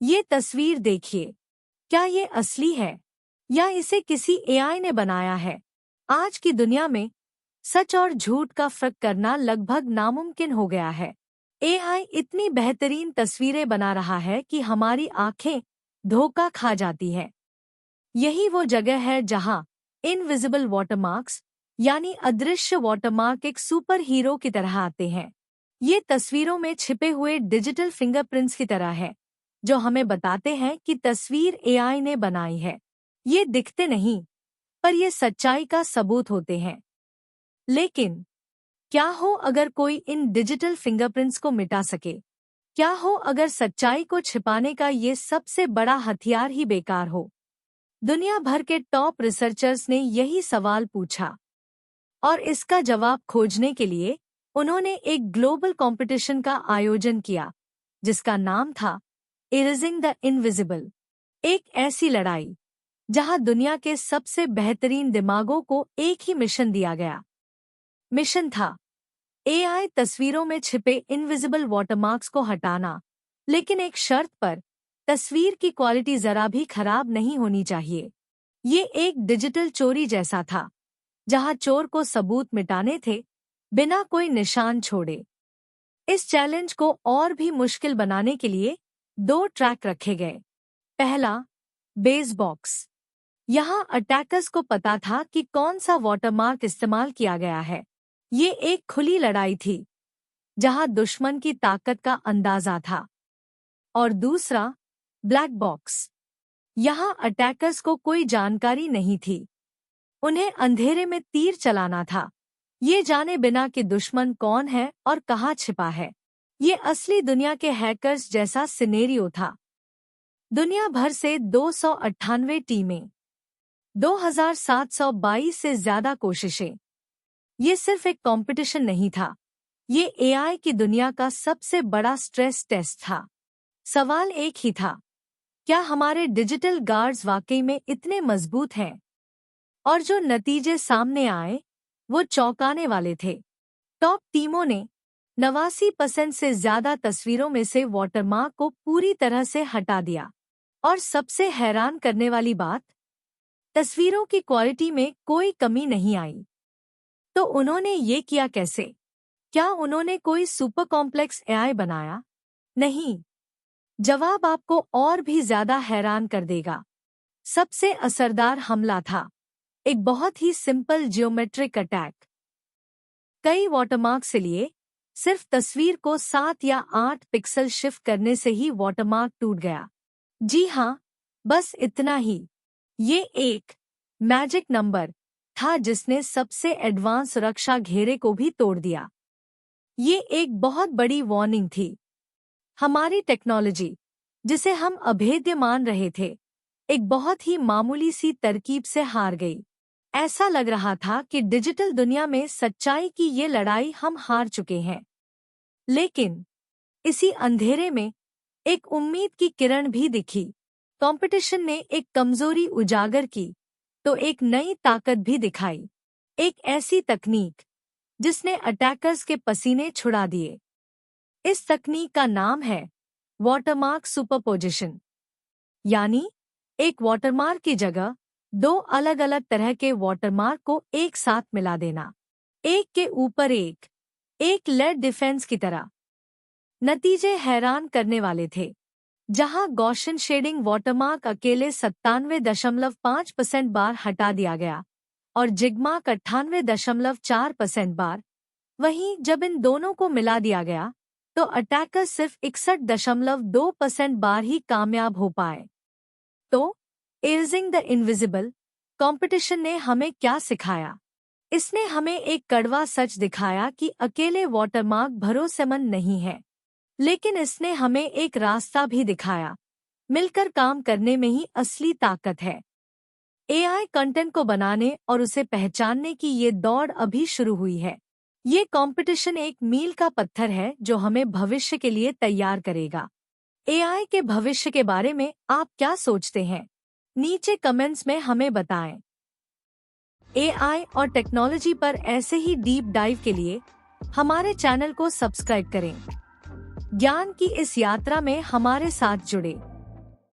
ये तस्वीर देखिए, क्या ये असली है या इसे किसी एआई ने बनाया है? आज की दुनिया में सच और झूठ का फर्क करना लगभग नामुमकिन हो गया है। एआई इतनी बेहतरीन तस्वीरें बना रहा है कि हमारी आंखें धोखा खा जाती है। यही वो जगह है जहां इनविजिबल वाटरमार्क्स यानी अदृश्य वाटरमार्क एक सुपर हीरो की तरह आते हैं। ये तस्वीरों में छिपे हुए डिजिटल फिंगरप्रिंट्स की तरह है, जो हमें बताते हैं कि तस्वीर एआई ने बनाई है। ये दिखते नहीं, पर ये सच्चाई का सबूत होते हैं। लेकिन क्या हो अगर कोई इन डिजिटल फिंगरप्रिंट्स को मिटा सके? क्या हो अगर सच्चाई को छिपाने का ये सबसे बड़ा हथियार ही बेकार हो? दुनिया भर के टॉप रिसर्चर्स ने यही सवाल पूछा और इसका जवाब खोजने के लिए उन्होंने एक ग्लोबल कंपटीशन का आयोजन किया, जिसका नाम था इरेजिंग द इनविजिबल। एक ऐसी लड़ाई जहां दुनिया के सबसे बेहतरीन दिमागों को एक ही मिशन दिया गया। मिशन था एआई तस्वीरों में छिपे इनविजिबल वाटरमार्क्स को हटाना, लेकिन एक शर्त पर, तस्वीर की क्वालिटी जरा भी खराब नहीं होनी चाहिए। ये एक डिजिटल चोरी जैसा था, जहां चोर को सबूत मिटाने थे, बिना कोई निशान छोड़े। इस चैलेंज को और भी मुश्किल बनाने के लिए 2 ट्रैक रखे गए। पहला, बेस बॉक्स। यहाँ अटैकर्स को पता था कि कौन सा वाटरमार्क इस्तेमाल किया गया है। ये एक खुली लड़ाई थी, जहां दुश्मन की ताकत का अंदाजा था। और दूसरा, ब्लैक बॉक्स। यहाँ अटैकर्स को कोई जानकारी नहीं थी। उन्हें अंधेरे में तीर चलाना था, ये जाने बिना कि दुश्मन कौन है और कहाँ छिपा है। ये असली दुनिया के हैकर्स जैसा सिनेरियो था। दुनिया भर से 298 टीमें, 2722 से ज्यादा कोशिशें। ये सिर्फ एक कंपटीशन नहीं था, ये एआई की दुनिया का सबसे बड़ा स्ट्रेस टेस्ट था। सवाल एक ही था, क्या हमारे डिजिटल गार्ड्स वाकई में इतने मजबूत हैं? और जो नतीजे सामने आए, वो चौंकाने वाले थे। टॉप टीमों ने 89% से ज्यादा तस्वीरों में से वाटरमार्क को पूरी तरह से हटा दिया। और सबसे हैरान करने वाली बात, तस्वीरों की क्वालिटी में कोई कमी नहीं आई। तो उन्होंने ये किया कैसे? क्या उन्होंने कोई सुपर कॉम्प्लेक्स एआई बनाया? नहीं। जवाब आपको और भी ज्यादा हैरान कर देगा। सबसे असरदार हमला था एक बहुत ही सिंपल जियोमेट्रिक अटैक। कई वाटरमार्क से लिए सिर्फ तस्वीर को 7 या 8 पिक्सल शिफ्ट करने से ही वाटरमार्क टूट गया। जी हाँ, बस इतना ही। ये एक मैजिक नंबर था जिसने सबसे एडवांस सुरक्षा घेरे को भी तोड़ दिया। ये एक बहुत बड़ी वार्निंग थी। हमारी टेक्नोलॉजी, जिसे हम अभेद्य मान रहे थे, एक बहुत ही मामूली सी तरकीब से हार गई। ऐसा लग रहा था कि डिजिटल दुनिया में सच्चाई की ये लड़ाई हम हार चुके हैं। लेकिन इसी अंधेरे में एक उम्मीद की किरण भी दिखी। कंपटीशन ने एक कमजोरी उजागर की, तो एक नई ताकत भी दिखाई। एक ऐसी तकनीक जिसने अटैकर्स के पसीने छुड़ा दिए। इस तकनीक का नाम है वाटरमार्क सुपरपोजिशन, यानी एक वाटरमार्क की जगह 2 अलग-अलग तरह के वाटरमार्क को एक साथ मिला देना, एक के ऊपर एक लेड डिफेंस की तरह। नतीजे हैरान करने वाले थे। जहां गॉसियन शेडिंग वाटरमार्क अकेले 97.5% बार हटा दिया गया और जिगमार्क 98.4% बार, वहीं जब इन दोनों को मिला दिया गया तो अटैकर सिर्फ 61.2% बार ही कामयाब हो पाए। तो इरेजिंग द इनविजिबल कंपटीशन ने हमें क्या सिखाया? इसने हमें एक कड़वा सच दिखाया कि अकेले वाटरमार्क भरोसेमंद नहीं है, लेकिन इसने हमें एक रास्ता भी दिखाया। मिलकर काम करने में ही असली ताकत है। एआई कंटेंट को बनाने और उसे पहचानने की ये दौड़ अभी शुरू हुई है। ये कंपटीशन एक मील का पत्थर है जो हमें भविष्य के लिए तैयार करेगा। एआई के भविष्य के बारे में आप क्या सोचते हैं? नीचे कमेंट्स में हमें बताएं। एआई और टेक्नोलॉजी पर ऐसे ही डीप डाइव के लिए हमारे चैनल को सब्सक्राइब करें। ज्ञान की इस यात्रा में हमारे साथ जुड़े।